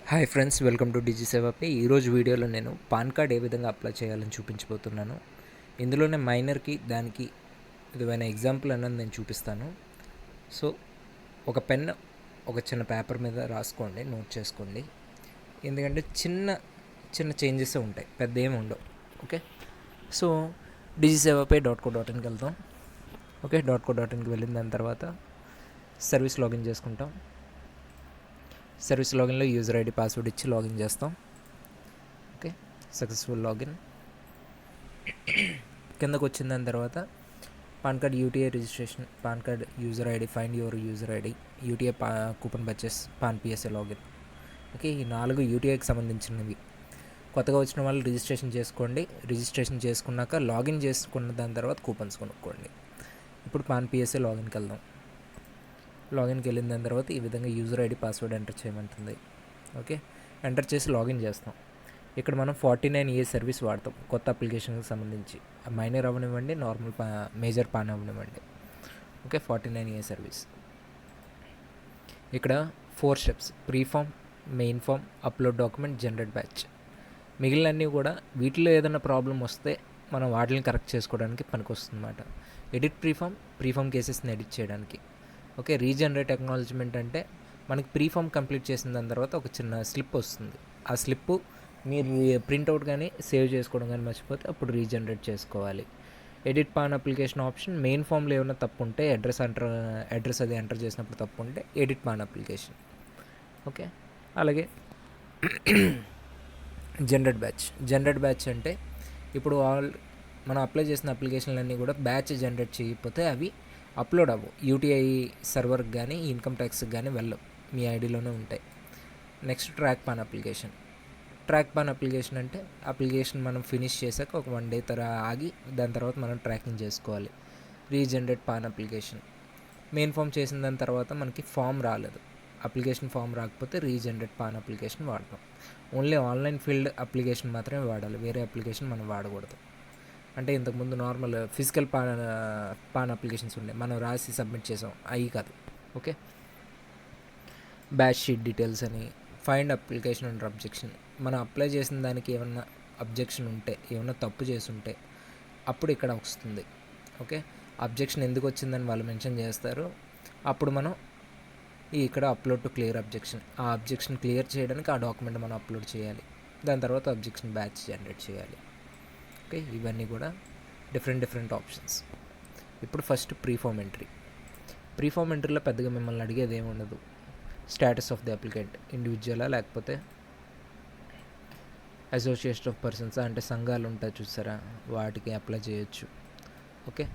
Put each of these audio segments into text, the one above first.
Hi friends, welcome to డిజి సేవపై. ఈరోజు వీడియోలో నేను పాన్ కార్డ్ ఏ విధంగా అప్లై చేయాలని చూపించబోతున్నాను. ఇందులోనే మైనర్కి దానికి విధమైన ఎగ్జాంపుల్ అన్నది నేను చూపిస్తాను. సో ఒక పెన్, ఒక చిన్న పేపర్ మీద రాసుకోండి, నోట్ చేసుకోండి. ఎందుకంటే చిన్న చిన్న చేంజెస్ ఉంటాయి, పెద్ద ఏమి ఉండవు. ఓకే, సో digisevapai.co.inకి వెళ్తాం. ఓకే, .co.inకి వెళ్ళిన దాని తర్వాత సర్వీస్ లాగిన్ చేసుకుంటాం. సర్వీస్ లాగిన్లో యూజర్ ఐడి పాస్వర్డ్ ఇచ్చి లాగిన్ చేస్తాం. Okay, successful login. కిందకు వచ్చిన దాని తర్వాత pan card UTI registration, pan card user ID, find your user ID, UTI coupon purchase, pan PSA login. Okay, ఈ 4 యూటీఐకి సంబంధించినవి. కొత్తగా వచ్చిన వాళ్ళు రిజిస్ట్రేషన్ చేసుకోండి. రిజిస్ట్రేషన్ చేసుకున్నాక లాగిన్ చేసుకున్న దాని తర్వాత కూపన్స్ కొనుక్కోండి. ఇప్పుడు పాన్ పిఎస్ఏ లాగిన్కి వెళ్దాం. లాగిన్కి వెళ్ళిన దాని తర్వాత ఈ విధంగా యూజర్ ఐడి పాస్వర్డ్ ఎంటర్ చేయమంటుంది. ఓకే, ఎంటర్ చేసి లాగిన్ చేస్తాం. ఇక్కడ మనం 49A సర్వీస్ వాడతాం కొత్త అప్లికేషన్కి సంబంధించి. మైనర్ అవ్వనివ్వండి, నార్మల్ మేజర్ పాన్ అవ్వనివ్వండి. Okay, 49A service. ఇక్కడ 4 steps: pre form, main form, upload document, generate batch. మిగిలినన్నీ కూడా వీటిలో ఏదైనా ప్రాబ్లం వస్తే మనం వాటిని కరెక్ట్ చేసుకోవడానికి పనికొస్తుంది అన్నమాట. ఎడిట్ ప్రీఫామ్ కేసెస్ని ఎడిట్ చేయడానికి. ఓకే, రీజనరేట్ అక్నాలజ్మెంట్ అంటే మనకి ప్రీఫామ్ కంప్లీట్ చేసిన దాని తర్వాత ఒక చిన్న స్లిప్ వస్తుంది. ఆ స్లిప్పు మీరు ప్రింట్అవుట్ కానీ సేవ్ చేసుకోవడం కానీ మర్చిపోతే అప్పుడు రీజనరేట్ చేసుకోవాలి. Edit pan application option, main ఫామ్లో ఏమైనా తప్పు ఉంటే అడ్రస్ అది ఎంటర్ చేసినప్పుడు తప్పు ఉంటే ఎడిట్ పాన్ అప్లికేషన్. ఓకే, అలాగే జనరేట్ బ్యాచ్ అంటే ఇప్పుడు మనం అప్లై చేసిన అప్లికేషన్లన్నీ కూడా బ్యాచ్ జనరేట్ చేయకపోతే అవి అప్లోడ్ అవ్వవు. యూటీఐ సర్వర్కి కానీ ఇన్కమ్ ట్యాక్స్కి కానీ వెళ్ళవు, మీ ఐడిలోనే ఉంటాయి. నెక్స్ట్ ట్రాక్ పాన్ అప్లికేషన్ అంటే అప్లికేషన్ మనం ఫినిష్ చేశాక ఒక 1 day ఆగి దాని తర్వాత మనం ట్రాకింగ్ చేసుకోవాలి. Regenerate PAN application. Main form చేసిన దాని తర్వాత మనకి ఫామ్ రాలేదు, అప్లికేషన్ ఫామ్ రాకపోతే రీజనరేట్ పాన్ అప్లికేషన్ వాడతాం. ఓన్లీ ఆన్లైన్ ఫీల్డ్ అప్లికేషన్ మాత్రమే వాడాలి, వేరే అప్లికేషన్ మనం వాడకూడదు. అంటే ఇంతకుముందు నార్మల్ ఫిజికల్ పాన్ అప్లికేషన్స్ ఉండే, మనం రాసి సబ్మిట్ చేసాం, అవి కాదు. ఓకే, బ్యాచ్ షీట్ డీటెయిల్స్ అని, ఫైండ్ అప్లికేషన్ అండర్ అబ్జెక్షన్. మనం అప్లై చేసిన దానికి ఏమన్నా అబ్జెక్షన్ ఉంటే, ఏమన్నా తప్పు చేసి ఉంటే అప్పుడు ఇక్కడ వస్తుంది. ఓకే, అబ్జెక్షన్ ఎందుకు వచ్చిందని వాళ్ళు మెన్షన్ చేస్తారు. అప్పుడు మనం ఇక్కడ అప్లోడ్ టు క్లియర్ అబ్జెక్షన్, ఆ అబ్జెక్షన్ క్లియర్ చేయడానికి ఆ డాక్యుమెంట్ మనం అప్లోడ్ చేయాలి. దాని తర్వాత అబ్జెక్షన్ బ్యాచ్ జనరేట్ చేయాలి. ఓకే, ఇవన్నీ కూడా డిఫరెంట్ ఆప్షన్స్. ఇప్పుడు ఫస్ట్ ప్రీఫామ్ ఎంట్రీలో పెద్దగా మిమ్మల్ని అడిగేది ఏమి ఉండదు. స్టేటస్ ఆఫ్ ది అప్లికెంట్, ఇండివిజువలా లేకపోతే అసోసియేషన్ ఆఫ్ పర్సన్స్, అంటే సంఘాలు ఉంటాయి చూసారా, వాటికి అప్లై చేయొచ్చు. ఓకే,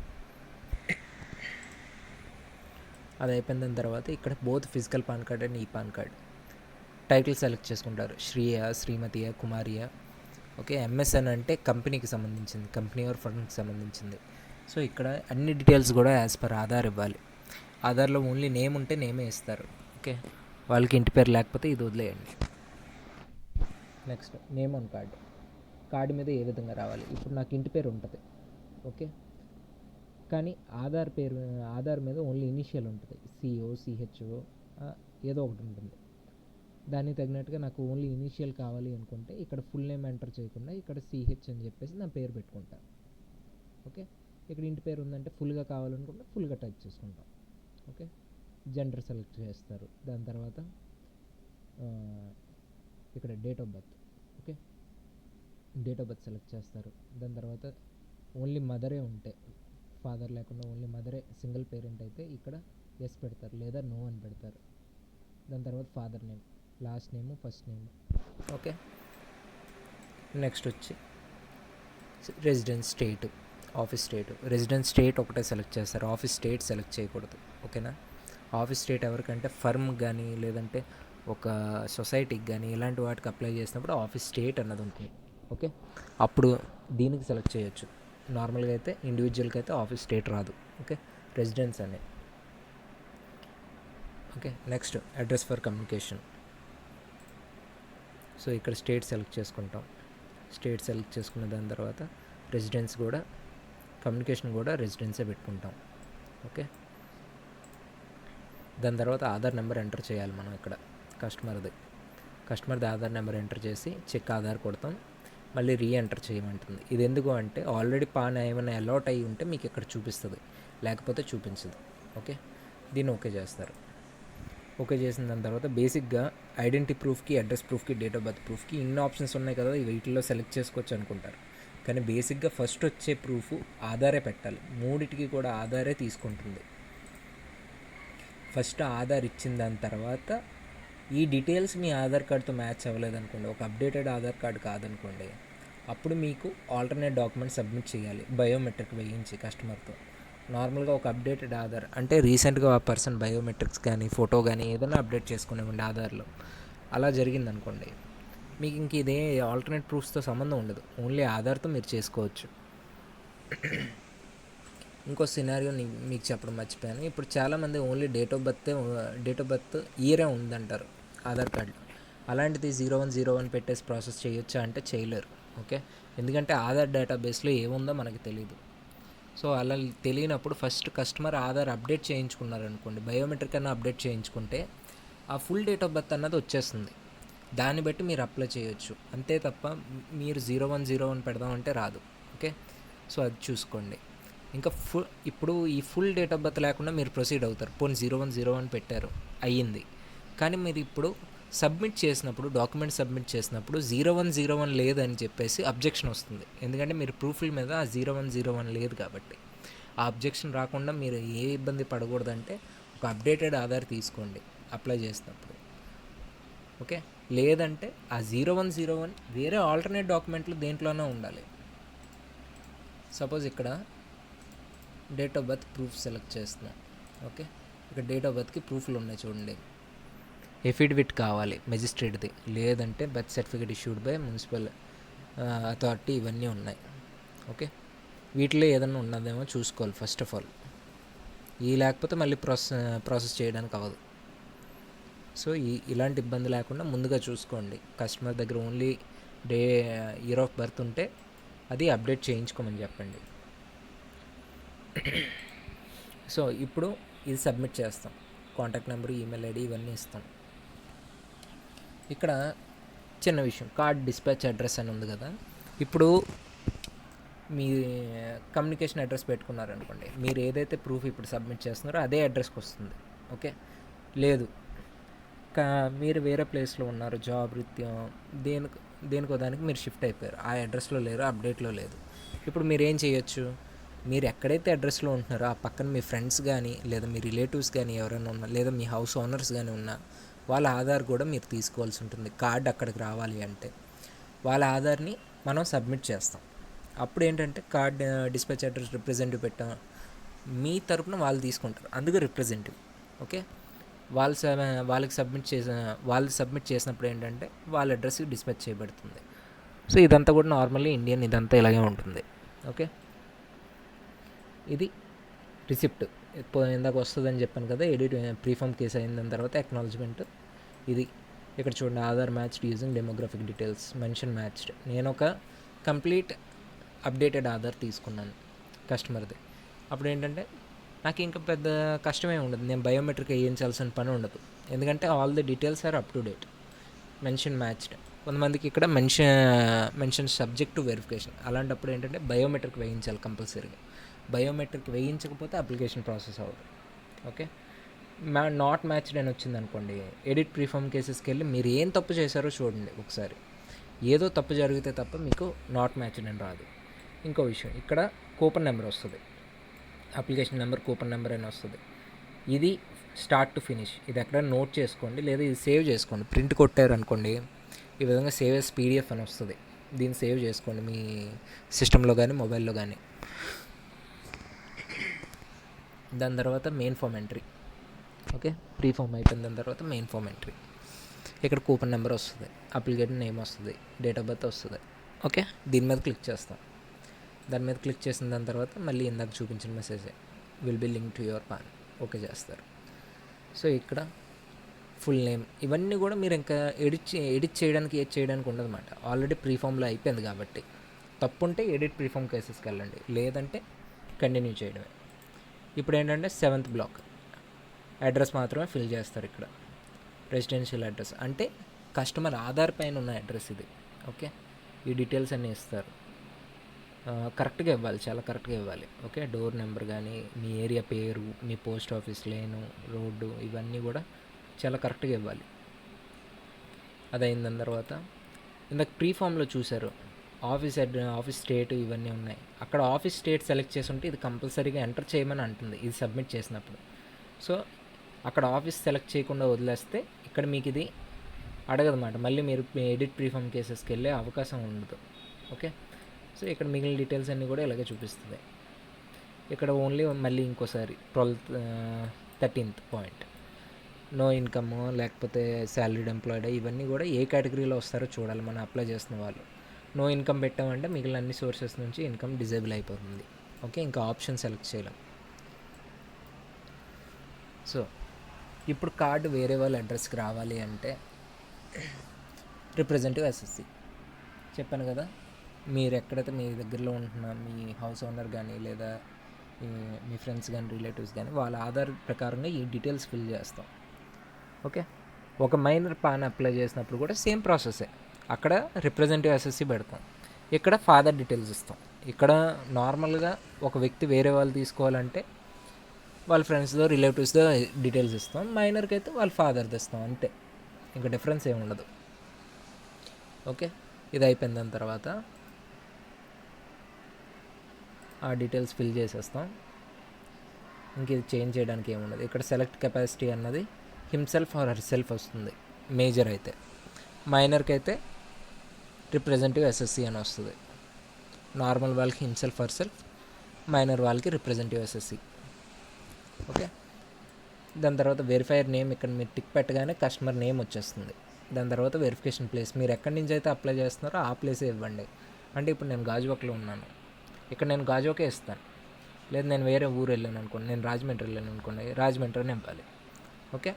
అది అయిపోయిన దాని తర్వాత ఇక్కడ both physical pan card and ఈ పాన్ కార్డ్ టైటిల్ సెలెక్ట్ చేసుకుంటారు. శ్రీయ, శ్రీమతియ, కుమారియ. ఓకే, ఎంఎస్ఎన్ అంటే కంపెనీకి సంబంధించింది, కంపెనీ ఆర్ ఫండ్కి సంబంధించింది. సో ఇక్కడ అన్ని డీటెయిల్స్ కూడా యాజ్ పర్ ఆధార్ ఇవ్వాలి. ఆధార్లో ఓన్లీ నేమ్ ఉంటే నేమే ఇస్తారు. ఓకే, వాళ్ళకి ఇంటి పేరు లేకపోతే ఇది వదిలేయండి. నెక్స్ట్ నేమ్ ఆన్ కార్డు మీద ఏ విధంగా రావాలి. ఇప్పుడు నాకు ఇంటి పేరు ఉంటుంది. ఓకే, కానీ ఆధార్ మీద ఓన్లీ ఇనిషియల్ ఉంటుంది, సిఓ, సిహెచ్ఓ ఏదో ఒకటి ఉంటుంది. దానికి తగినట్టుగా నాకు ఓన్లీ ఇనిషియల్ కావాలి అనుకుంటే ఇక్కడ ఫుల్ నేమ్ ఎంటర్ చేయకుండా ఇక్కడ సిహెచ్ అని చెప్పేసి నా పేరు పెట్టుకుంటాను. ఓకే, ఇక్కడ ఇంటి పేరు ఉందంటే ఫుల్గా కావాలనుకుంటే ఫుల్గా టైప్ చేసుకుంటాం. ఓకే, జెండర్ సెలెక్ట్ చేస్తారు. దాని తర్వాత ఇక్కడ date of birth. Okay, date of birth select చేస్తారు. దాని తర్వాత ఓన్లీ మదరే ఉంటే, ఫాదర్ లేకుండా ఓన్లీ మదరే, సింగిల్ పేరెంట్ అయితే ఇక్కడ ఎస్ పెడతారు లేదా నో అని పెడతారు. దాని తర్వాత father name, last name, first name. Okay, next వచ్చి residence state, office state. Residence state ఒకటే సెలెక్ట్ చేస్తారు, ఆఫీస్ స్టేట్ సెలెక్ట్ చేయకూడదు. ఓకేనా, ఆఫీస్ స్టేట్ ఎవరికంటే ఫర్మ్ కానీ లేదంటే ఒక సొసైటీకి కానీ ఇలాంటి వాటికి అప్లై చేసినప్పుడు ఆఫీస్ స్టేట్ అన్నది ఉంటుంది. ఓకే, అప్పుడు దీనికి సెలెక్ట్ చేయొచ్చు. నార్మల్గా అయితే ఇండివిజువల్కి అయితే ఆఫీస్ స్టేట్ రాదు. ఓకే, రెసిడెన్స్ అనే. Okay, next address for communication. So ఇక్కడ స్టేట్ సెలెక్ట్ చేసుకుంటాం. స్టేట్ సెలెక్ట్ చేసుకున్న దాని తర్వాత రెసిడెన్స్ కూడా, కమ్యూనికేషన్ కూడా రెసిడెన్సే పెట్టుకుంటాం. ఓకే, దాని తర్వాత ఆధార్ నెంబర్ ఎంటర్ చేయాలి మనం ఇక్కడ, కస్టమర్ది. కస్టమర్ది ఆధార్ నెంబర్ ఎంటర్ చేసి చెక్ ఆధార్ కొడతాం, మళ్ళీ ఎంటర్ చేయమంటుంది. ఇది ఎందుకు అంటే ఆల్రెడీ పాన్ ఏమైనా అలాట్ అయ్యి ఉంటే మీకు ఇక్కడ చూపిస్తుంది, లేకపోతే చూపించదు. ఓకే, దీన్ని ఓకే చేస్తారు. ఓకే చేసిన దాని తర్వాత బేసిక్గా ఐడెంటిటీ ప్రూఫ్కి, అడ్రస్ ప్రూఫ్కి, డేట్ ఆఫ్ బర్త్ ప్రూఫ్కి ఇన్ని ఆప్షన్స్ ఉన్నాయి కదా, వీటిల్లో సెలెక్ట్ చేసుకోవచ్చు అనుకుంటారు. కానీ బేసిక్గా ఫస్ట్ వచ్చే ప్రూఫ్ ఆధారే పెట్టాలి. మూడిటికి కూడా ఆధారే తీసుకుంటుంది. ఫస్ట్ ఆధార్ ఇచ్చిన దాని తర్వాత ఈ డీటెయిల్స్ మీ ఆధార్ కార్డ్తో మ్యాచ్ అవ్వలేదనుకోండి, ఒక అప్డేటెడ్ ఆధార్ కార్డ్ కాదనుకోండి, అప్పుడు మీకు ఆల్టర్నేట్ డాక్యుమెంట్ సబ్మిట్ చేయాలి బయోమెట్రిక్ వేయించి కస్టమర్తో. నార్మల్గా ఒక అప్డేటెడ్ ఆధార్ అంటే రీసెంట్గా ఆ పర్సన్ బయోమెట్రిక్స్ కానీ ఫోటో కానీ ఏదైనా అప్డేట్ చేసుకునేవ్వండి ఆధార్లో, అలా జరిగిందనుకోండి మీకు ఇంక ఇదే ఆల్టర్నేట్ ప్రూఫ్స్తో సంబంధం ఉండదు, ఓన్లీ ఆధార్తో మీరు చేసుకోవచ్చు. ఇంకో సినారియో మీకు చెప్పడం మర్చిపోయాను. ఇప్పుడు చాలామంది ఓన్లీ డేట్ ఆఫ్ బర్త్ ఇయరే ఉందంటారు ఆధార్ కార్డులో. అలాంటిది 0101 పెట్టేసి ప్రాసెస్ చేయొచ్చా అంటే చేయలేరు. ఓకే, ఎందుకంటే ఆధార్ డేటాబేస్లో ఏముందో మనకి తెలియదు. సో అలా తెలియనప్పుడు ఫస్ట్ కస్టమర్ ఆధార్ అప్డేట్ చేయించుకున్నారనుకోండి, బయోమెట్రిక్ అన్న అప్డేట్ చేయించుకుంటే ఆ ఫుల్ డేట్ ఆఫ్ బర్త్ అన్నది వచ్చేస్తుంది. దాన్ని బట్టి మీరు అప్లై చేయొచ్చు, అంతే తప్ప మీరు 0101 పెడదామంటే రాదు. ఓకే, సో అది చూసుకోండి. ఇంకా ఇప్పుడు ఈ ఫుల్ డేట్ ఆఫ్ బర్త్ లేకుండా మీరు ప్రొసీడ్ అవుతారు. పోనీ 0101 పెట్టారు, అయ్యింది. కానీ మీరు ఇప్పుడు సబ్మిట్ చేసినప్పుడు, డాక్యుమెంట్ సబ్మిట్ చేసినప్పుడు 0101 లేదని చెప్పేసి అబ్జెక్షన్ వస్తుంది. ఎందుకంటే మీరు ప్రూఫ్ల మీద ఆ 0101 లేదు కాబట్టి. ఆ అబ్జెక్షన్ రాకుండా మీరు ఏ ఇబ్బంది పడకూడదంటే ఒక అప్డేటెడ్ ఆధార్ తీసుకోండి అప్లై చేసినప్పుడు. ఓకే, లేదంటే ఆ 0101 వేరే ఆల్టర్నేట్ డాక్యుమెంట్లు దేంట్లోనే ఉండాలి. సపోజ్ ఇక్కడ date of birth proof select చేస్తున్నాం. ఓకే, ఇక్కడ డేట్ ఆఫ్ బర్త్కి ప్రూఫ్లు ఉన్నాయి చూడండి. ఎఫిడవిట్ కావాలి మెజిస్ట్రేట్ది, లేదంటే birth certificate issued by municipal authority, ఇవన్నీ ఉన్నాయి. ఓకే, వీటిలో ఏదైనా ఉన్నదేమో చూసుకోవాలి ఫస్ట్ ఆఫ్ ఆల్. ఈ లేకపోతే మళ్ళీ ప్రాసెస్ చేయడానికి అవ్వదు. సో ఇలాంటి ఇబ్బంది లేకుండా ముందుగా చూసుకోండి. కస్టమర్ దగ్గర ఓన్లీ ఇయర్ ఆఫ్ బర్త్ ఉంటే అది అప్డేట్ చేయించుకోమని చెప్పండి. సో ఇప్పుడు ఇది సబ్మిట్ చేస్తాం, కాంటాక్ట్ నెంబర్, ఈమెయిల్ ఐడి ఇవన్నీ ఇస్తాం. ఇక్కడ చిన్న విషయం, కార్డ్ డిస్పాచ్ అడ్రస్ అని ఉంది కదా, ఇప్పుడు మీ కమ్యూనికేషన్ అడ్రస్ పెట్టుకున్నారనుకోండి, మీరు ఏదైతే ప్రూఫ్ ఇప్పుడు సబ్మిట్ చేస్తున్నారో అదే అడ్రస్కి వస్తుంది. ఓకే, లేదు మీరు వేరే ప్లేస్లో ఉన్నారు, జాబ్ రీత్యా దేనికో దానికి మీరు షిఫ్ట్ అయిపోయారు, ఆ అడ్రస్లో లేరు, అప్డేట్లో లేదు. ఇప్పుడు మీరు ఏం చేయొచ్చు, మీరు ఎక్కడైతే అడ్రస్లో ఉంటున్నారో ఆ పక్కన మీ ఫ్రెండ్స్ కానీ లేదా మీ రిలేటివ్స్ కానీ ఎవరైనా ఉన్నా, లేదా మీ హౌస్ ఓనర్స్ కానీ ఉన్నా, వాళ్ళ ఆధార్ కూడా మీరు తీసుకోవాల్సి ఉంటుంది. కార్డ్ అక్కడికి రావాలి అంటే వాళ్ళ ఆధార్ని మనం సబ్మిట్ చేస్తాం. అప్పుడు ఏంటంటే కార్డ్ డిస్పాచ్ అడ్రస్ రిప్రజెంటేటివ్ పెట్టాం, మీ తరపున వాళ్ళు తీసుకుంటారు, అందుకే రిప్రజెంటేటివ్. ఓకే, వాళ్ళకి సబ్మిట్ చేసినప్పుడు ఏంటంటే వాళ్ళ అడ్రస్కి డిస్పాచ్ చేయబడుతుంది. సో ఇదంతా కూడా నార్మల్లీ ఇండియన్ ఇదంతా ఇలాగే ఉంటుంది. ఓకే, ఇది రిసిప్ట్ ఇందాక వస్తుందని చెప్పాను కదా, ఎడిట్ ప్రీఫామ్ కేసు అయిన దాని తర్వాత అక్నాలజ్మెంట్. ఇది ఇక్కడ చూడండి, Aadhaar matched using demographic details mention matched. నేను ఒక కంప్లీట్ అప్డేటెడ్ ఆధార్ తీసుకున్నాను కస్టమర్ది. అప్పుడు ఏంటంటే నాకు ఇంకా పెద్ద కష్టమే ఉండదు, నేను బయోమెట్రిక్ వేయించాల్సిన పని ఉండదు, ఎందుకంటే all the details are up to date. Mention matched, కొంతమందికి ఇక్కడ మెన్షన్ సబ్జెక్ట్ టు వెరిఫికేషన్, అలాంటప్పుడు ఏంటంటే బయోమెట్రిక్ వేయించాలి కంపల్సరీగా. బయోమెట్రిక్ వేయించకపోతే అప్లికేషన్ ప్రాసెస్ అవ్వదు. ఓకే, నాట్ మ్యాచ్డ్ అని వచ్చింది అనుకోండి, ఎడిట్ ప్రీఫామ్ కేసెస్కి వెళ్ళి మీరు ఏం తప్పు చేశారో చూడండి ఒకసారి. ఏదో తప్పు జరిగితే తప్ప మీకు నాట్ మ్యాచ్డ్ అని రాదు. ఇంకో విషయం, ఇక్కడ కూపన్ నెంబర్ వస్తుంది, అప్లికేషన్ నెంబర్ కూపన్ నెంబర్ అని వస్తుంది. ఇది స్టార్ట్ టు ఫినిష్, ఇది ఎక్కడ నోట్ చేసుకోండి, లేదా ఇది సేవ్ చేసుకోండి. ప్రింట్ కొట్టారు అనుకోండి, ఈ విధంగా సేవ్ ఎస్ పీడిఎఫ్ అని వస్తుంది, దీన్ని సేవ్ చేసుకోండి మీ సిస్టంలో కానీ మొబైల్లో కానీ. దాని తర్వాత main form entry. Okay, pre form అయిపోయిన దాని తర్వాత మెయిన్ ఫామ్ ఎంట్రీ. ఇక్కడ కూపన్ నెంబర్ వస్తుంది, అప్లికేషన్ నేమ్ వస్తుంది, డేట్ ఆఫ్ బర్త్ వస్తుంది. ఓకే, దీని మీద క్లిక్ చేస్తాం. దాని మీద క్లిక్ చేసిన దాని తర్వాత మళ్ళీ ఇందాక చూపించిన మెసేజే, will be link to your PAN, okay చేస్తారు. సో ఇక్కడ ఫుల్ నేమ్ ఇవన్నీ కూడా మీరు ఇంకా ఎడిట్ చేయడానికి ఉండదన్నమాట, ఆల్రెడీ ప్రీఫామ్లో అయిపోయింది కాబట్టి. తప్పుంటే ఎడిట్ ప్రీఫామ్ కేసెస్కి వెళ్ళండి, లేదంటే కంటిన్యూ చేయడమే. ఇప్పుడు ఏంటంటే 7th బ్లాక్ అడ్రస్ మాత్రమే ఫిల్ చేస్తారు. ఇక్కడ రెసిడెన్షియల్ అడ్రస్ అంటే కస్టమర్ ఆధార్ పైన ఉన్న అడ్రస్ ఇది. ఓకే, ఈ డీటెయిల్స్ అన్నీ ఇస్తారు. కరెక్ట్గా ఇవ్వాలి, చాలా కరెక్ట్గా ఇవ్వాలి. ఓకే, డోర్ నెంబర్ కానీ, మీ ఏరియా పేరు, మీ పోస్ట్ ఆఫీస్ లేను, రోడ్డు, ఇవన్నీ కూడా చాలా కరెక్ట్గా ఇవ్వాలి. అది అయిన తర్వాత ఇందాక ప్రీ ఫామ్లో చూసారు ఆఫీస్ స్టేట్ ఇవన్నీ ఉన్నాయి. అక్కడ ఆఫీస్ స్టేట్ సెలెక్ట్ చేసి ఉంటే ఇది కంపల్సరీగా ఎంటర్ చేయమని అంటుంది ఇది సబ్మిట్ చేసినప్పుడు. సో అక్కడ ఆఫీస్ సెలెక్ట్ చేయకుండా వదిలేస్తే ఇక్కడ మీకు ఇది అడగదన్నమాట. మళ్ళీ మీరు ఎడిట్ ప్రీఫామ్ కేసెస్కి వెళ్ళే అవకాశం ఉండదు. ఓకే, సో ఇక్కడ మిగిలిన డీటెయిల్స్ అన్నీ కూడా ఇలాగే చూపిస్తుంది. ఇక్కడ ఓన్లీ మళ్ళీ ఇంకోసారి 13th పాయింట్ నో ఇన్కమ్ లేకపోతే శాలరీడ్ ఎంప్లాయిడ్ ఇవన్నీ కూడా ఏ కేటగిరీలో వస్తారో చూడాలి మనం అప్లై చేస్తున్న వాళ్ళు. నో ఇన్కమ్ పెట్టామంటే మిగిలిన అన్ని సోర్సెస్ నుంచి ఇన్కమ్ డిజేబుల్ అయిపోతుంది. ఓకే, ఇంకా ఆప్షన్ సెలెక్ట్ చేయలేం. సో ఇప్పుడు కార్డు వేరే వాళ్ళ అడ్రస్కి రావాలి అంటే రిప్రజెంటేటివ్ ఎస్ఎస్సి చెప్పాను కదా, మీరు ఎక్కడైతే మీ దగ్గరలో ఉంటున్న మీ హౌస్ ఓనర్ కానీ లేదా మీ ఫ్రెండ్స్ కానీ రిలేటివ్స్ కానీ వాళ్ళ ఆధార్ ప్రకారంగా ఈ డీటెయిల్స్ ఫిల్ చేస్తాం. ఓకే, ఒక మైనర్ పాన్ అప్లై చేసినప్పుడు కూడా సేమ్ ప్రాసెసే. అక్కడ రిప్రజెంటేటివ్ ఎస్ఎస్సి పెడతాం, ఇక్కడ ఫాదర్ డీటెయిల్స్ ఇస్తాం. ఇక్కడ నార్మల్గా ఒక వ్యక్తి వేరే వాళ్ళు తీసుకోవాలంటే వాళ్ళ ఫ్రెండ్స్తో రిలేటివ్స్తో డీటెయిల్స్ ఇస్తాం. మైనర్కి అయితే వాళ్ళ ఫాదర్ది ఇస్తాం, అంతే, ఇంకా డిఫరెన్స్ ఏమి ఉండదు. ఓకే, ఇది అయిపోయిన దాని తర్వాత ఆ డీటెయిల్స్ ఫిల్ చేసేస్తాం. ఇంక ఇది చేంజ్ చేయడానికి ఏముండదు. ఇక్కడ సెలెక్ట్ కెపాసిటీ అన్నది హిమ్సెల్ఫ్ ఆర్ హర్ సెల్ఫ్ వస్తుంది మేజర్ అయితే. మైనర్కి అయితే రిప్రజెంటేటివ్ ఎస్ఎస్సి అని వస్తుంది. నార్మల్ వాళ్ళకి హిమ్సెల్ఫ్ ఆర్ సెల్ఫ్, మైనర్ వాళ్ళకి రిప్రజెంటేటివ్ ఎస్ఎస్సి. ఓకే, దాని తర్వాత వెరిఫైయర్ నేమ్ ఇక్కడ మీరు టిక్ పెట్టగానే కస్టమర్ నేమ్ వచ్చేస్తుంది. దాని తర్వాత వెరిఫికేషన్ ప్లేస్, మీరు ఎక్కడి నుంచి అయితే అప్లై చేస్తున్నారో ఆ ప్లేసే ఇవ్వండి. అంటే ఇప్పుడు నేను గాజువాకలో ఉన్నాను, ఇక్కడ నేను గాజువాకే ఇస్తాను. లేదు నేను వేరే ఊరు వెళ్ళాను అనుకోండి, నేను రాజమండ్రి వెళ్ళాను అనుకోండి, రాజమండ్రిని ఇవ్వాలి. ఓకే,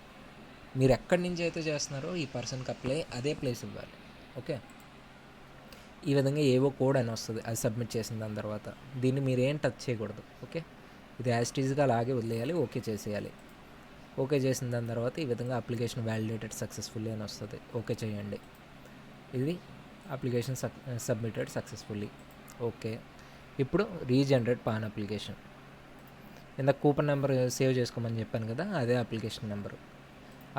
మీరు ఎక్కడి నుంచి అయితే చేస్తున్నారో ఈ పర్సన్కి అప్లై అదే ప్లేస్ ఇవ్వాలి. ఓకే, ఈ విధంగా ఏవో కోడ్ అని వస్తుంది, అది సబ్మిట్ చేసిన దాని తర్వాత దీన్ని మీరు ఏం టచ్ చేయకూడదు. ఓకే, ఇది యాస్టీజ్గా అలాగే వదిలేయాలి, ఓకే చేసేయాలి. ఓకే చేసిన దాని తర్వాత ఈ విధంగా అప్లికేషన్ వ్యాలిడేటెడ్ సక్సెస్ఫుల్లీ అని వస్తుంది. ఓకే చేయండి, ఇది అప్లికేషన్ సబ్మిటెడ్ సక్సెస్ఫుల్లీ. ఓకే, ఇప్పుడు రీజనరేట్ పాన్ అప్లికేషన్. ఇందాక కూపన్ నెంబర్ సేవ్ చేసుకోమని చెప్పాను కదా, అదే అప్లికేషన్ నెంబరు,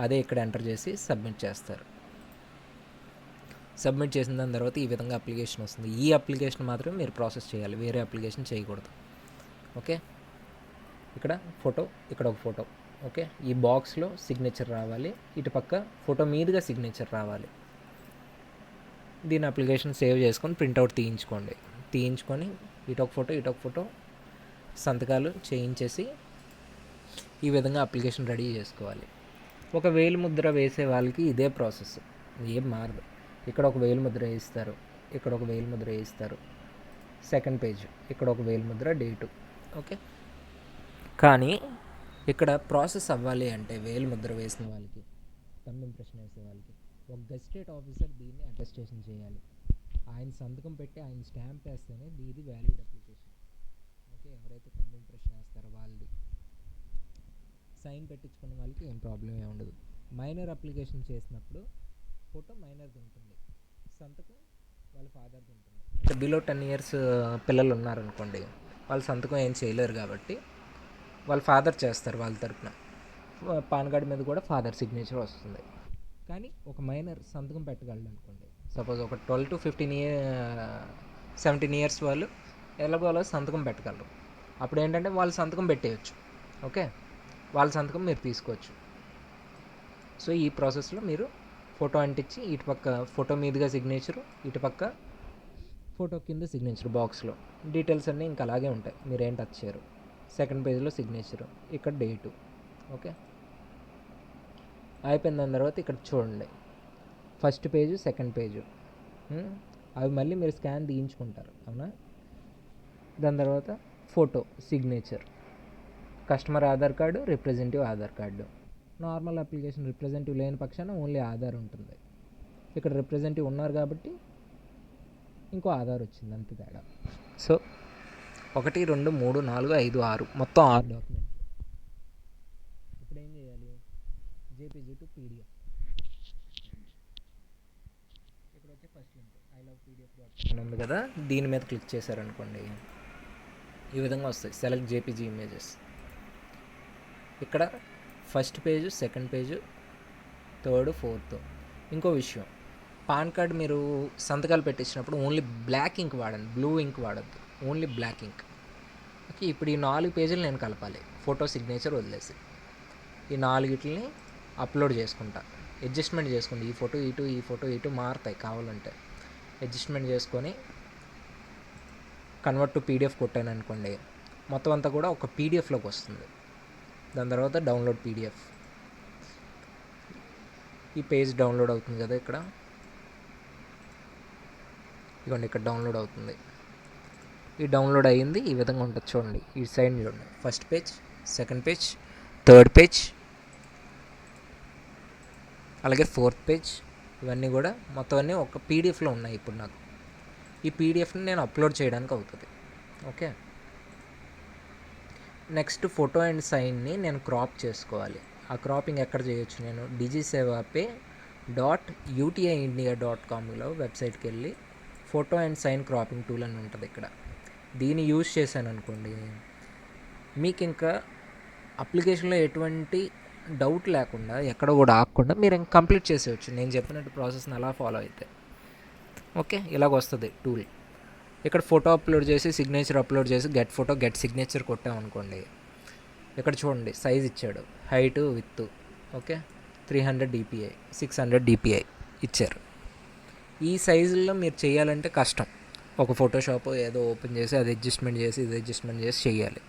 అదే ఇక్కడ ఎంటర్ చేసి సబ్మిట్ చేస్తారు. సబ్మిట్ చేసిన దాని తర్వాత ఈ విధంగా అప్లికేషన్ వస్తుంది. ఈ అప్లికేషన్ మాత్రమే మీరు ప్రాసెస్ చేయాలి, వేరే అప్లికేషన్ చేయకూడదు. ఓకే, ఇక్కడ ఫోటో, ఇక్కడ ఒక ఫోటో. ఓకే, ఈ బాక్స్లో సిగ్నేచర్ రావాలి, ఇటు పక్క ఫోటో మీదుగా సిగ్నేచర్ రావాలి. దీని అప్లికేషన్ సేవ్ చేసుకొని ప్రింట్అవుట్ తీయించుకొని ఇటొక ఫోటో సంతకాలు చేయించేసి ఈ విధంగా అప్లికేషన్ రెడీ చేసుకోవాలి. ఒక వేలు ముద్ర వేసే వాళ్ళకి ఇదే ప్రాసెస్, ఏం మారదు. ఇక్కడ ఒక వేలు ముద్ర వేయిస్తారు, ఇక్కడ ఒక వేలు ముద్ర వేయిస్తారు. సెకండ్ పేజ్, ఇక్కడ ఒక వేలు ముద్ర, డేటు. ఓకే, కానీ ఇక్కడ ప్రాసెస్ అవ్వాలి అంటే వేలు ముద్ర వేసిన వాళ్ళకి, థంబ్ ఇంప్రెషన్ వేసే వాళ్ళకి ఒక గెజిటెడ్ ఆఫీసర్ దీన్ని అటెస్టేషన్ చేయాలి. ఆయన సంతకం పెట్టి ఆయన స్టాంప్ వేస్తేనే ఇది వ్యాలిడ్ అప్లికేషన్. ఓకే, ఎవరైతే థంబ్ ఇంప్రెషన్ వేస్తారో వాళ్ళది సైన్ పెట్టించుకున్న వాళ్ళకి ఏం ప్రాబ్లం ఏమి ఉండదు. మైనర్ అప్లికేషన్ చేసినప్పుడు ఫోటో మైనర్ది ఉంటుంది, సంతకం వాళ్ళ ఫాదర్ది ఉంటుంది. అంటే బిలో 10 years పిల్లలు ఉన్నారనుకోండి, వాళ్ళ సంతకం ఏం చేయలేరు కాబట్టి వాళ్ళ ఫాదర్ చేస్తారు వాళ్ళ తరపున. పాన్ కార్డ్ మీద కూడా ఫాదర్ సిగ్నేచర్ వస్తుంది. కానీ ఒక మైనర్ సంతకం పెట్టగలడు అనుకోండి, సపోజ్ ఒక 12 to 17 years వాళ్ళు ఎలాగో అలా సంతకం పెట్టగలరు. అప్పుడు ఏంటంటే వాళ్ళ సంతకం పెట్టేయచ్చు. ఓకే, వాళ్ళ సంతకం మీరు తీసుకోవచ్చు. సో ఈ ప్రాసెస్లో మీరు ఫోటో అంటించి ఇటు పక్క ఫోటో మీదుగా సిగ్నేచరు, ఇటు పక్క ఫోటో కింద సిగ్నేచర్ బాక్స్లో డీటెయిల్స్ అన్నీ ఇంకా అలాగే ఉంటాయి, మీరేం టచ్ చేయరు. సెకండ్ పేజ్లో సిగ్నేచరు, ఇక్కడ డేటు. ఓకే, అయిపోయిన దాని తర్వాత ఇక్కడ చూడండి ఫస్ట్ పేజు, సెకండ్ పేజు, అవి మళ్ళీ మీరు స్కాన్ తీయించుకుంటారు, అవునా. దాని తర్వాత photo, signature, customer Aadhaar card, representative Aadhaar card. Normal application representative లేని పక్షాన ఓన్లీ ఆధార్ ఉంటుంది. ఇక్కడ రిప్రజెంటేటివ్ ఉన్నారు కాబట్టి ఇంకో ఆధార్ వచ్చింది, అంతే తేడా. సో 1 2 3 4 5 6 మొత్తం 6 డాక్యుమెంట్లు. ఇప్పుడు ఏం చేయాలి, JPG to PDF. Okay, first link I love PDF ఉంది కదా, దీని మీద క్లిక్ చేశారనుకోండి ఈ విధంగా వస్తాయి. Select JPG images. ఇక్కడ first page, second page, third, fourth. ఇంకో విషయం, పాన్ కార్డ్ మీరు సంతకాలు పెట్టించినప్పుడు ఓన్లీ బ్లాక్ ఇంక్ వాడండి, బ్లూ ఇంక్ వాడద్దు, ఓన్లీ బ్లాక్ ఇంక్. ఓకే, ఇప్పుడు ఈ 4 పేజీలు నేను కలపాలి. ఫోటో, సిగ్నేచర్ వదిలేసి ఈ 4ని అప్లోడ్ చేసుకుంటా. అడ్జస్ట్మెంట్ చేసుకోండి, ఈ ఫోటో ఇటు, ఈ ఫోటో ఇటు మారుతాయి, కావాలంటే అడ్జస్ట్మెంట్ చేసుకొని కన్వర్ట్ టు పీడిఎఫ్ కొట్టాను అనుకోండి, మొత్తం అంతా కూడా ఒక పీడిఎఫ్లోకి వస్తుంది. దాని తర్వాత డౌన్లోడ్ పీడిఎఫ్. ఈ పేజ్ డౌన్లోడ్ అవుతుంది కదా, ఇదిగోండి ఇక్కడ డౌన్లోడ్ అవుతుంది. ఈ డౌన్లోడ్ అయ్యింది, ఈ విధంగా ఉంటుంది చూడండి. ఈ సైడ్ చూడండి, first page, second page, third page, అలాగే ఫోర్త్ పేజ్. ఇవన్నీ కూడా మొత్తం అన్నీ ఒక పీడిఎఫ్లో ఉన్నాయి. ఇప్పుడు నాకు ఈ పీడిఎఫ్ని నేను అప్లోడ్ చేయడానికి అవుతుంది. ఓకే, నెక్స్ట్ ఫోటో అండ్ సైన్ని నేను క్రాప్ చేసుకోవాలి. ఆ క్రాపింగ్ ఎక్కడ చేయొచ్చు? నేను digisevape.utiindia.comలో వెబ్సైట్కి వెళ్ళి photo and sign cropping tool అని ఉంటుంది. ఇక్కడ దీన్ని యూజ్ చేశాను అనుకోండి, మీకు ఇంకా అప్లికేషన్లో ఎటువంటి డౌట్ లేకుండా, ఎక్కడ కూడా ఆగకుండా మీరు ఇంకా కంప్లీట్ చేసేయచ్చు నేను చెప్పినట్టు ప్రాసెస్ని అలా ఫాలో అయితే. ఓకే, ఇలాగ వస్తుంది టూల్. ఇక్కడ ఫోటో అప్లోడ్ చేసి, సిగ్నేచర్ అప్లోడ్ చేసి, గెట్ ఫోటో, గెట్ సిగ్నేచర్ కొట్టామనుకోండి, ఇక్కడ చూడండి సైజ్ ఇచ్చాడు, height, with. Okay, 300 DPI, 600 DPI ఇచ్చారు. ఈ సైజుల్లో మీరు చేయాలంటే కష్టం. ఒక ఫోటోషాప్ ఏదో ఓపెన్ చేసి అది అడ్జస్ట్మెంట్ చేసి, ఇది అడ్జస్ట్మెంట్ చేసి చేయాలి.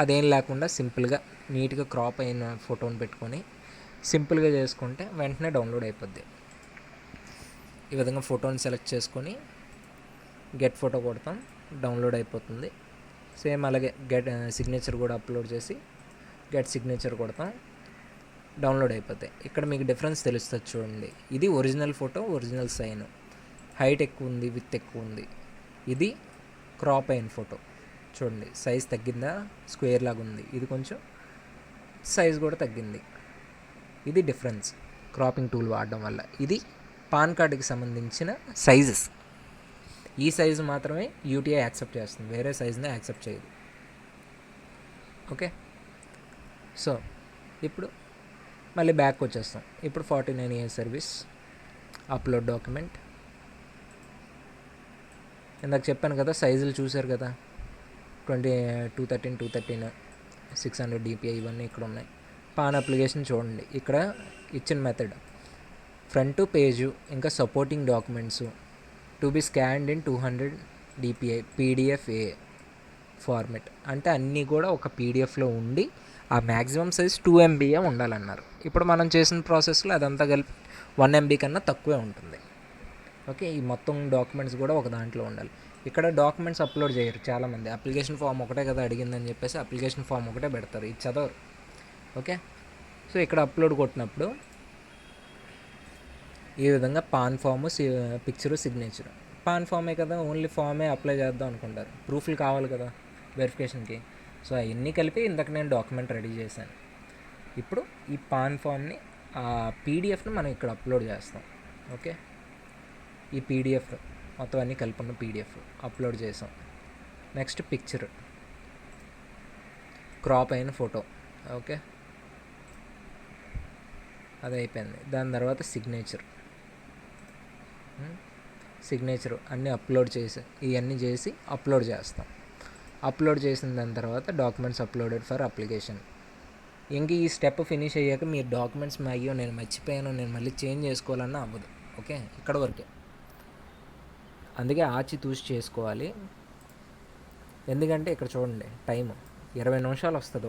అదేం లేకుండా సింపుల్గా నీట్గా క్రాప్ అయిన ఫోటోని పెట్టుకొని సింపుల్గా చేసుకుంటే వెంటనే డౌన్లోడ్ అయిపోద్ది. ఈ విధంగా ఫోటోని సెలెక్ట్ చేసుకొని గెట్ ఫోటో కొడతాం, డౌన్లోడ్ అయిపోతుంది. సేమ్ అలాగే గెట్ సిగ్నేచర్ కూడా అప్లోడ్ చేసి గెట్ సిగ్నేచర్ కొడతాం, డౌన్లోడ్ అయిపోతాయి. ఇక్కడ మీకు డిఫరెన్స్ తెలుస్తుంది చూడండి. ఇది original photo, original sign, height ఎక్కువ ఉంది, విత్ ఎక్కువ ఉంది. ఇది క్రాప్ అయిన ఫోటో చూడండి, సైజ్ తగ్గిందా, స్క్వేర్ లాగా ఉంది. ఇది కొంచెం సైజ్ కూడా తగ్గింది. ఇది డిఫరెన్స్ క్రాపింగ్ టూల్ వాడడం వల్ల. ఇది పాన్ కార్డుకి సంబంధించిన సైజెస్. ఈ సైజు మాత్రమే యూటీఐ యాక్సెప్ట్ చేస్తుంది, వేరే సైజుని యాక్సెప్ట్ చేయదు. ఓకే, సో ఇప్పుడు మళ్ళీ బ్యాక్ వచ్చేస్తాం. ఇప్పుడు 49 years సర్వీస్, అప్లోడ్ డాక్యుమెంట్. ఇందాక చెప్పాను కదా, సైజులు చూశారు కదా, 213, 213, 600 DPI ఇవన్నీ ఇక్కడ ఉన్నాయి. పాన్ అప్లికేషన్ చూడండి, ఇక్కడ ఇచ్చిన మెథడ్ ఫ్రంట్ పేజు, ఇంకా supporting documents to be scanned in 200 DPI PDF-A format. అంటే అన్నీ కూడా ఒక పీడిఎఫ్లో ఉండి ఆ మ్యాక్సిమం సైజ్ 2 MB ఉండాలన్నారు. ఇప్పుడు మనం చేసిన ప్రాసెస్లో అదంతా కలిపి 1 MB కన్నా తక్కువే ఉంటుంది. ఓకే, ఈ మొత్తం డాక్యుమెంట్స్ కూడా ఒక దాంట్లో ఉండాలి. ఇక్కడ డాక్యుమెంట్స్ అప్లోడ్ చేయరు చాలామంది, అప్లికేషన్ ఫామ్ ఒకటే కదా అడిగిందని చెప్పేసి అప్లికేషన్ ఫామ్ ఒకటే పెడతారు, ఇది చదవరు. ఓకే, సో ఇక్కడ అప్లోడ్ కొట్టినప్పుడు ఈ విధంగా PAN form, picture, signature. PAN ఫామే కదా, ఓన్లీ ఫామే అప్లై చేద్దాం అనుకుంటారు, ప్రూఫ్లు కావాలి కదా వెరిఫికేషన్కి. సో అవన్నీ కలిపి ఇందాక నేను డాక్యుమెంట్ రెడీ చేశాను. ఇప్పుడు ఈ పాన్ ఫామ్ని, ఆ పీడిఎఫ్ని మనం ఇక్కడ అప్లోడ్ చేస్తాం. ఓకే, ఈ పీడిఎఫ్ మొత్తం అన్నీ కలిపి ఉన్న పీడిఎఫ్ అప్లోడ్ చేసాం. నెక్స్ట్ పిక్చర్, క్రాప్ అయిన ఫోటో. ఓకే, అది అయిపోయింది. దాని తర్వాత సిగ్నేచర్ అన్నీ అప్లోడ్ చేసి, ఇవన్నీ చేసి అప్లోడ్ చేస్తాం. అప్లోడ్ చేసిన దాని తర్వాత డాక్యుమెంట్స్ అప్లోడెడ్ ఫర్ అప్లికేషన్. ఇంక ఈ స్టెప్ ఫినిష్ అయ్యాక మీరు డాక్యుమెంట్స్ అయ్యో నేను మర్చిపోయాను, నేను మళ్ళీ చేంజ్ చేసుకోవాలన్నా అవ్వదు. ఓకే, ఇక్కడ వరకే. అందుకే ఆచితూచి చేసుకోవాలి. ఎందుకంటే ఇక్కడ చూడండి టైము 20 నిమిషాలు వస్తుంది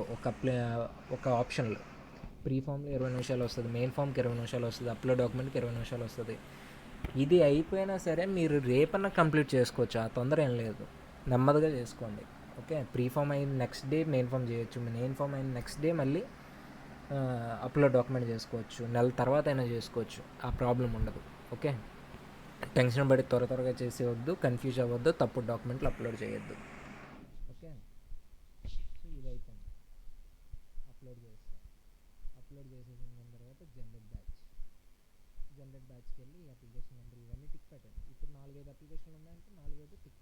ఒక ఆప్షన్లో. ప్రీ ఫామ్లో 20 నిమిషాలు వస్తుంది, మెయిన్ ఫామ్కి 20 నిమిషాలు వస్తుంది, అప్లోడ్ డాక్యుమెంట్కి 20 నిమిషాలు వస్తుంది. ఇది అయిపోయినా సరే మీరు రేపన్నా కంప్లీట్ చేసుకోవచ్చు, ఆ తొందర ఏం లేదు, నెమ్మదిగా చేసుకోండి. ఓకే, ప్రీ ఫామ్ అయిన నెక్స్ట్ డే మెయిన్ ఫామ్ చేయొచ్చు, మెయిన్ ఫామ్ అయిన నెక్స్ట్ డే మళ్ళీ అప్లోడ్ డాక్యుమెంట్ చేసుకోవచ్చు, నెల తర్వాత అయినా చేసుకోవచ్చు, ఆ ప్రాబ్లం ఉండదు. ఓకే, టెన్షన్ పడి త్వరగా చేసేవద్దు, కన్ఫ్యూజ్ అవ్వద్దు, తప్పుడు డాక్యుమెంట్లు అప్లోడ్ చేయొద్దు. ఓకే, సో ఇది అయిపోయింది. అప్లోడ్ చేస్తాం. అప్లోడ్ చేసేసిన తర్వాత జనరేట్ బ్యాచ్కి వెళ్ళి అప్లికేషన్ నెంబర్ ఇవన్నీ టిక్ పెట్టండి.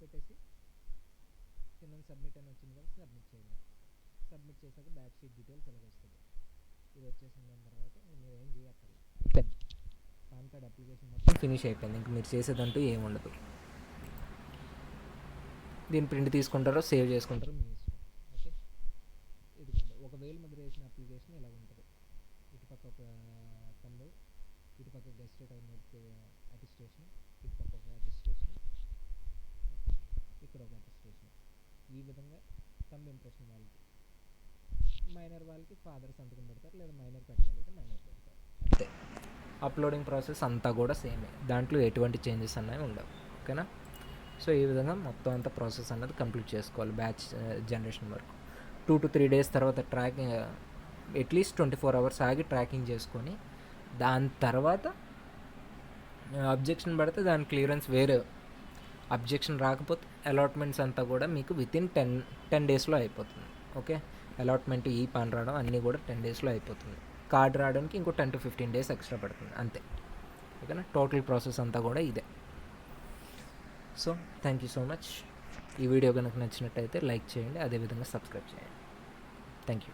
పెట్టేసి కింద సబ్మిట్ అని వచ్చింది కదా, సబ్మిట్ చేయండి. సబ్మిట్ చేశాక బ్యాచ్ షీట్ డీటెయిల్స్ ఎలాగ వస్తుంది. ఇది వచ్చేసిన దాని తర్వాత మీరు ఏం చేయక్కర్లేదు, అయిపోయింది. పాన్ కార్డ్ అప్లికేషన్ మొత్తం ఫినిష్ అయిపోయింది. ఇంక మీరు చేసేదంటూ ఏమి ఉండదు. దీని ప్రింట్ తీసుకుంటారో సేవ్ చేసుకుంటారో మీ ఇష్టం. ఓకే, ఇదిగోండి 1000 ముద్ర వేసిన అప్లికేషన్ ఇలా ఉంటుంది. ఇటుపక్క ఒక తమ్ముడు, ఇటుపక్క గెస్టెడ్ అటిస్టేషన్, ఇటుపక్క ఒక అటిస్టేషన్, ఇక్కడ ఒక అటిస్టేషన్. ఈ విధంగా తమ్ ఇంప్రెషన్ వాళ్ళకి, మైనర్ వాళ్ళకి ఫాదర్ సంతకం పెడతారు, లేదా మైనర్ పెట్టగలిగితే మైనర్ పెడతారు, అంతే. అప్లోడింగ్ ప్రాసెస్ అంతా కూడా సేమే, దాంట్లో ఎటువంటి చేంజెస్ అనేవి ఉండవు. ఓకేనా? సో ఈ విధంగా మొత్తం అంతా ప్రాసెస్ అనేది కంప్లీట్ చేసుకోవాలి బ్యాచ్ జనరేషన్ వరకు. 2 to 3 days తర్వాత ట్రాకింగ్, అట్లీస్ట్ 24 hours ఆగి ట్రాకింగ్ చేసుకొని దాని తర్వాత అబ్జెక్షన్ పడితే దాని క్లియరెన్స్ వేరే. అబ్జెక్షన్ రాకపోతే అలాట్మెంట్స్ అంతా కూడా మీకు వితిన్ 10 daysలో అయిపోతుంది. ఓకే, అలాట్మెంట్ ఈ పాన్ రావడం అన్నీ కూడా 10 daysలో అయిపోతుంది. కార్డ్ రావడానికి ఇంకో 10 to 15 days ఎక్స్ట్రా పడుతుంది, అంతే. ఓకేనా? టోటల్ ప్రాసెస్ అంతా కూడా ఇదే. So thank you so much. ఈ వీడియో కనుక నచ్చినట్టయితే లైక్ చేయండి, అదేవిధంగా సబ్స్క్రైబ్ చేయండి. Thank you.